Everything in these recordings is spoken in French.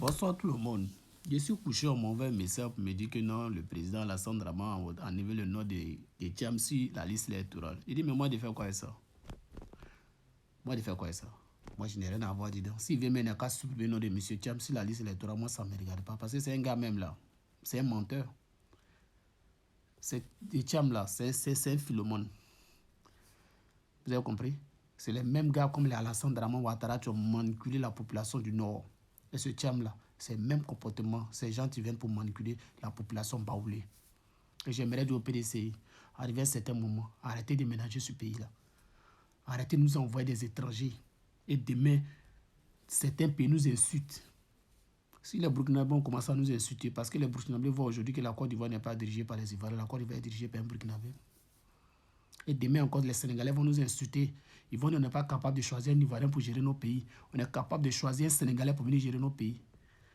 Bonsoir tout le monde. Je suis couché, on m'envoie un message pour me dire que non, le président Alassane Draman a enlevé le nom de Thiam sur la liste électorale. Il dit, mais moi, de faire quoi avec ça? Moi, de faire quoi avec ça? Moi, je n'ai rien à voir dedans. S'il veut mener qu'à supprimer le nom de M. Thiam sur la liste électorale, moi, ça ne me regarde pas. Parce que c'est un gars même là. C'est un menteur. C'est Thiam là, c'est un philomone. Vous avez compris? C'est les mêmes gars comme les Alassane Draman Ouattara qui ont manipulé la population du Nord. Et ce Thiam là, c'est le même comportement. Ces gens qui viennent pour manipuler la population baoulée. Et j'aimerais dire au PDCI, arrivé à un certain moment, arrêtez de ménager ce pays-là. Arrêtez de nous envoyer des étrangers. Et demain, certains pays nous insultent. Si les Burkinabés ont commencé à nous insulter, parce que les Burkinabés voient aujourd'hui que la Côte d'Ivoire n'est pas dirigée par les Ivoiriens, la Côte d'Ivoire est dirigée par un Burkinabé. Et demain encore, les Sénégalais vont nous insulter. Ils vont dire qu'on n'est pas capable de choisir un Ivoirien pour gérer nos pays. On est capable de choisir un Sénégalais pour venir gérer nos pays.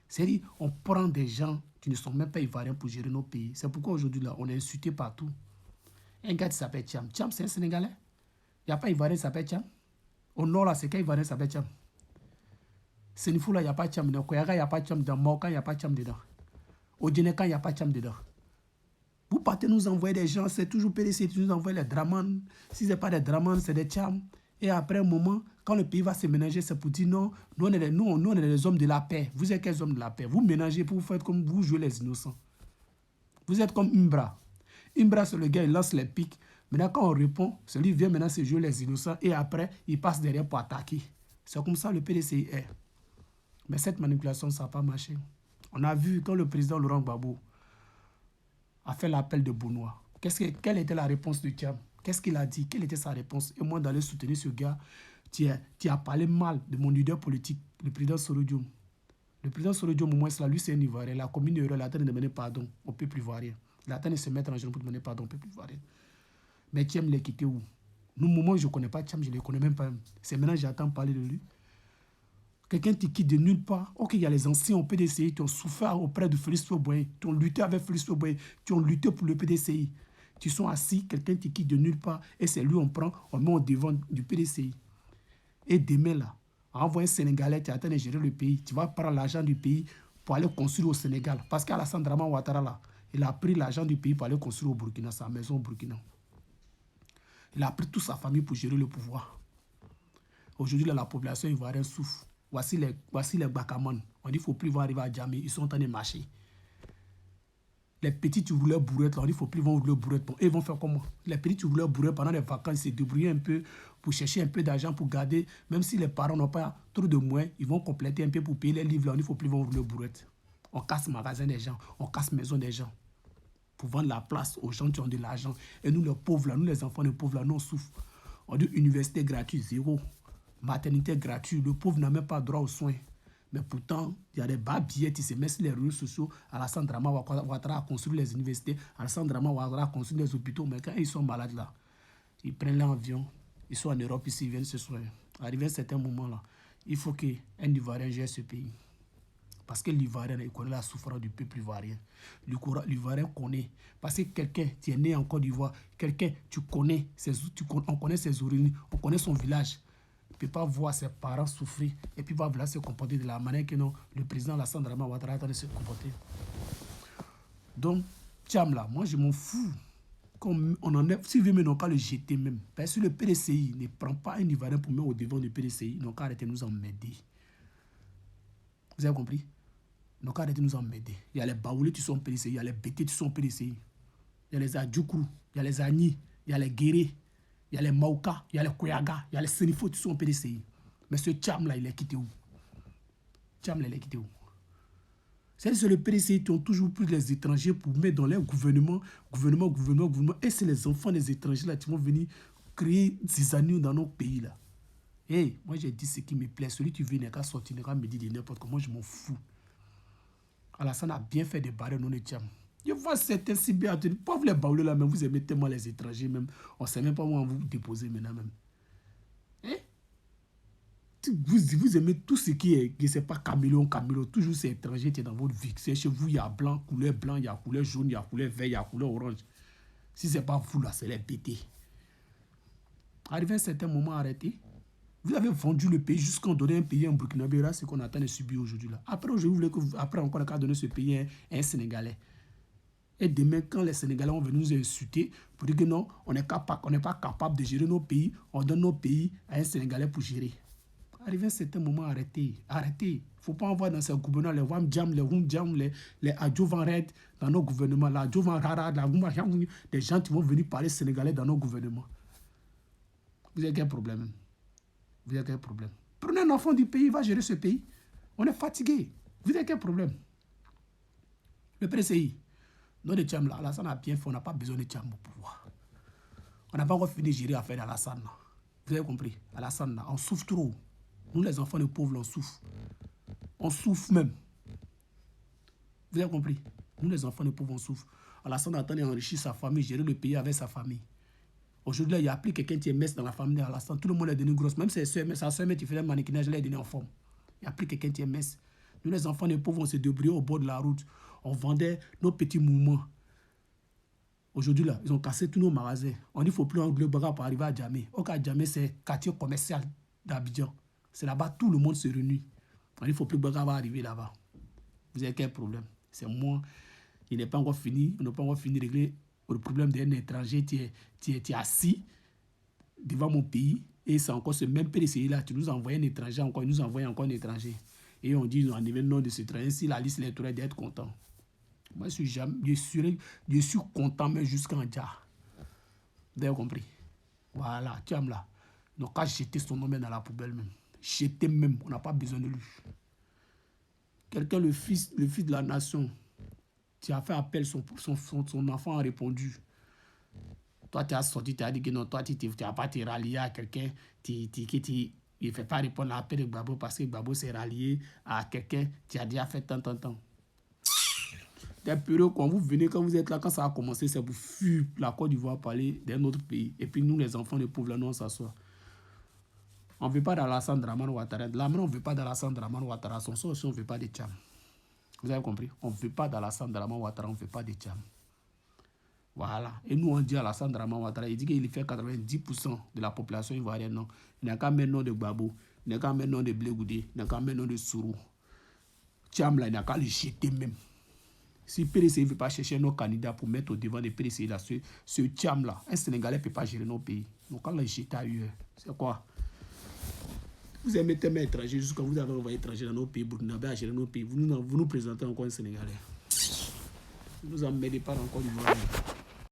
C'est-à-dire, on prend des gens qui ne sont même pas Ivoiriens pour gérer nos pays. C'est pourquoi aujourd'hui, là, on est insulté partout. Un gars qui s'appelle Thiam. Thiam, c'est un Sénégalais. Il n'y a pas Ivoirien qui s'appelle Thiam. Au nord, là, c'est qu'un Ivoirien qui s'appelle Thiam. Sénifou, là, il n'y a pas Thiam dedans. Koyaga, il n'y a pas Thiam dedans. Morkan, il n'y a pas Thiam dedans. Au Djeneka, il n'y a pas Thiam dedans. Vous partez nous envoyer des gens, c'est toujours PDC qui nous envoie les Draman. Si ce n'est pas des Draman, c'est des Thiam. Et après un moment, quand le pays va se ménager, c'est pour dire non, nous on est les hommes de la paix. Vous êtes quels hommes de la paix? Vous ménagez pour vous faire comme vous jouez les innocents. Vous êtes comme Imbra. Imbra, c'est le gars, il lance les pics. Maintenant, quand on répond, celui vient maintenant se jouer les innocents et après, il passe derrière pour attaquer. C'est comme ça le PDC est. Mais cette manipulation, ça n'a pas marché. On a vu quand le président Laurent Gbagbo a fait l'appel de Benoît. Quelle était la réponse de Thiam? Qu'est-ce qu'il a dit? Quelle était sa réponse? Et moi, d'aller soutenir ce gars, tu as parlé mal de mon leader politique, le président Soro-Diom. Le président Soro-Diom, au moins, lui, c'est un Ivoirien. La commune euro, il a de demander pardon au peuple ivoirien. Il a de se mettre en genoux pour demander pardon au peuple ivoirien. Mais Thiam l'a quitté où? Nous, au moment où je ne connais pas Thiam, je ne le connais même pas. C'est maintenant que j'entends parler de lui. Quelqu'un qui quitte de nulle part. Ok, il y a les anciens au PDCI qui ont souffert auprès de Félix Houphouët-Boigny, qui ont lutté avec Félix Houphouët-Boigny, qui ont lutté pour le PDCI. Qui sont assis, quelqu'un qui quitte de nulle part, et c'est lui on prend, on met au devant du PDCI. Et demain là, envoie un Sénégalais qui est en train de gérer le pays, tu vas prendre l'argent du pays pour aller construire au Sénégal. Parce qu'Alassane Draman Ouattara là, il a pris l'argent du pays pour aller construire au Burkina, sa maison au Burkina. Il a pris toute sa famille pour gérer le pouvoir. Aujourd'hui, la population ivoirienne souffre. Voici les Bakaman. On dit qu'il ne faut plus arriver à Djamé. Ils sont en train de marcher. Les petits tu rouleurs bourrettes, là, on dit qu'il ne faut plus rouler bourrettes. Bon, ils vont faire comment? Les petits rouleurs bourrettes, pendant les vacances, ils se débrouillent un peu pour chercher un peu d'argent pour garder. Même si les parents n'ont pas trop de moyens, ils vont compléter un peu pour payer les livres. Là, on dit qu'il ne faut plus rouler bourrettes. On casse le magasin des gens, on casse la maison des gens. Pour vendre la place aux gens qui ont de l'argent. Et nous, les pauvres, là, nous, les enfants des pauvres, là, nous, on souffre. On dit université gratuite, zéro. Maternité gratuite, le pauvre n'a même pas droit aux soins. Mais pourtant, il y a des bas billets qui se mettent sur les réseaux sociaux. Alassane Draman Ouattara a construit les universités. Alassane Draman Ouattara a construit les hôpitaux. Mais quand ils sont malades là, ils prennent l'avion, ils sont en Europe, ici, ils viennent se soigner. Arrivé à un certain moment là, il faut qu'un Ivoirien gère ce pays. Parce que l'Ivoirien, il connaît la souffrance du peuple ivoirien. L'Ivoirien connaît. Parce que quelqu'un, tu es né en Côte d'Ivoire, quelqu'un, tu connais, on connaît ses origines, on connaît son village. Il ne peut pas voir ses parents souffrir et puis va vouloir se comporter de la manière que non, le président Alassane Draman Ouattara est en train de se comporter. Donc, Thiam là, moi je m'en fous. S'il veut, mais n'ont qu'à le jeter même. Parce que le PDCI ne prend pas un Ivoirien pour mettre au devant du PDCI. Ils n'ont qu'à arrêter de nous emmerder. Vous avez compris? Ils n'ont qu'à arrêter de nous emmerder. Il y a les Baoulés qui sont PDCI, il y a les Bété qui sont PDCI. Il y a les Adjoukrou, il y a les Agni, il y a les Guéré. Il y a les Mauka, il y a les Koyaga, il y a les Sénifo qui sont au PDCI. Mais ce Thiam là, il est quitté où? Thiam là, il est quitté où? C'est le PDCI qui ont toujours pris les étrangers pour mettre dans leur gouvernement. Et c'est les enfants des étrangers là qui vont venir créer des anneaux dans nos pays là. Hey, moi j'ai dit ce qui me plaît. Celui qui veut n'est qu'à sortir, n'est qu'à me dire de n'importe quoi. Moi je m'en fous. Alassane a bien fait de barrer non Thiam. Je vois certains si bien tenus. Pauvres les baoulés là, même vous aimez tellement les étrangers, même. On ne sait même pas où on vous déposer maintenant même. Hein? Vous aimez tout ce qui est, je ne sais pas, caméléon. Toujours c'est étranger qui est dans votre vie. C'est chez vous, il y a blanc, il y a couleur jaune, il y a couleur vert, il y a couleur orange. Si ce n'est pas vous là, c'est les pétés. Arrivé à un certain moment, arrêtez. Vous avez vendu le pays jusqu'à donner un pays à un Burkinabé. Là, c'est ce qu'on attend de subir aujourd'hui. Après, aujourd'hui, vous voulez que, après encore qu'à donner ce pays à un Sénégalais. Et demain, quand les Sénégalais vont venir nous insulter pour dire que non, on n'est pas capable de gérer nos pays, on donne nos pays à un Sénégalais pour gérer. Arrivé à un certain moment, arrêtez. Il ne faut pas envoyer dans ces gouvernements les Wamdjam, les Wumdjam, les Adjovan Red dans nos gouvernements, les Adjovan Rara, des gens qui vont venir parler sénégalais dans nos gouvernements. Vous avez quel problème? Vous avez quel problème? Prenez un enfant du pays, il va gérer ce pays. On est fatigué. Vous avez quel problème? Le PCI. Non, de Tcham là, Alassane a bien fait, on n'a pas besoin de Tcham au pouvoir. On n'a pas encore fini de gérer l'affaire d'Alassane. Vous avez compris? Alassane, on souffre trop. Nous, les enfants de pauvres, on souffre. On souffre même. Vous avez compris? Nous, les enfants de pauvres, on souffre. Alassane attend d'enrichir sa famille, gérer le pays avec sa famille. Aujourd'hui, il n'y a plus quelqu'un qui est messe dans la famille d'Alassane. Tout le monde est devenu grosse. Même sa soeur, qui fait un mannequinage, elle est devenue en forme. Il n'y a plus quelqu'un qui est messe. Nous, les enfants des pauvres, on se débrouillait au bord de la route. On vendait nos petits mouvements. Aujourd'hui, là, ils ont cassé tous nos magasins. On dit qu'il ne faut plus un globe pour arriver à Djamé. Au cas Djamé, c'est le quartier commercial d'Abidjan. C'est là-bas, tout le monde se réunit. On dit qu'il ne faut plus Baga va arriver là-bas. Vous avez quel problème? C'est moi. Il n'est pas encore fini. On n'a pas encore fini de régler le problème d'un étranger qui est assis devant mon pays. Et c'est encore ce même PDCI-là. Tu nous envoies un étranger encore. Il nous envoie encore un étranger. Et on dit, en événement de ce étranger, si la liste électorale d'être content. Moi, je suis content, mais jusqu'en dia. Vous avez compris? Voilà, tu as là. Donc, quand jeter son nom dans la poubelle même. Jeter même, on n'a pas besoin de lui. Quelqu'un, le fils de la nation, tu as fait appel, son enfant a répondu. Toi, tu as sorti, tu as dit que non, toi, tu n'as pas te rallier à quelqu'un il ne fait pas répondre à l'appel de Gbagbo parce que Gbagbo s'est rallié à quelqu'un qui a déjà fait tant. Des périodes quand vous venez, quand vous êtes là, quand ça a commencé, c'est pour fuir la Côte d'Ivoire parler d'un autre pays. Et puis nous, les enfants, les pauvres, là, nous, on s'assoit. On ne veut pas d'Alassane Dramane Ouattara. Là, on ne veut pas d'Alassane Dramane Ouattara. Son sort aussi, on ne veut pas de Tcham. Vous avez compris? On ne veut pas d'Alassane Dramane Ouattara, on ne veut pas de Tcham. Voilà. Et nous, on dit à Alassane Dramane Ouattara, il dit qu'il fait 90% de la population ivoirienne. Non. Il n'a qu'à mettre nom de Gbagbo, il n'a qu'à mettre nom de Blé Goudé, il n'a qu'à mettre nom de Sourou. Tcham, là, il n'a qu'à le jeter même. Si PDCI ne veut pas chercher nos candidats pour mettre au devant des PDCI, là, ce Tcham, là, un Sénégalais ne peut pas gérer nos pays. Donc, quand il jette ailleurs, c'est quoi? Vous aimez tellement étrangers, jusqu'à vous avez envoyé étrangers dans nos pays, Burkinabé à gérer nos pays. Vous nous présentez encore un Sénégalais. Vous nous emmerdez pas encore du monde.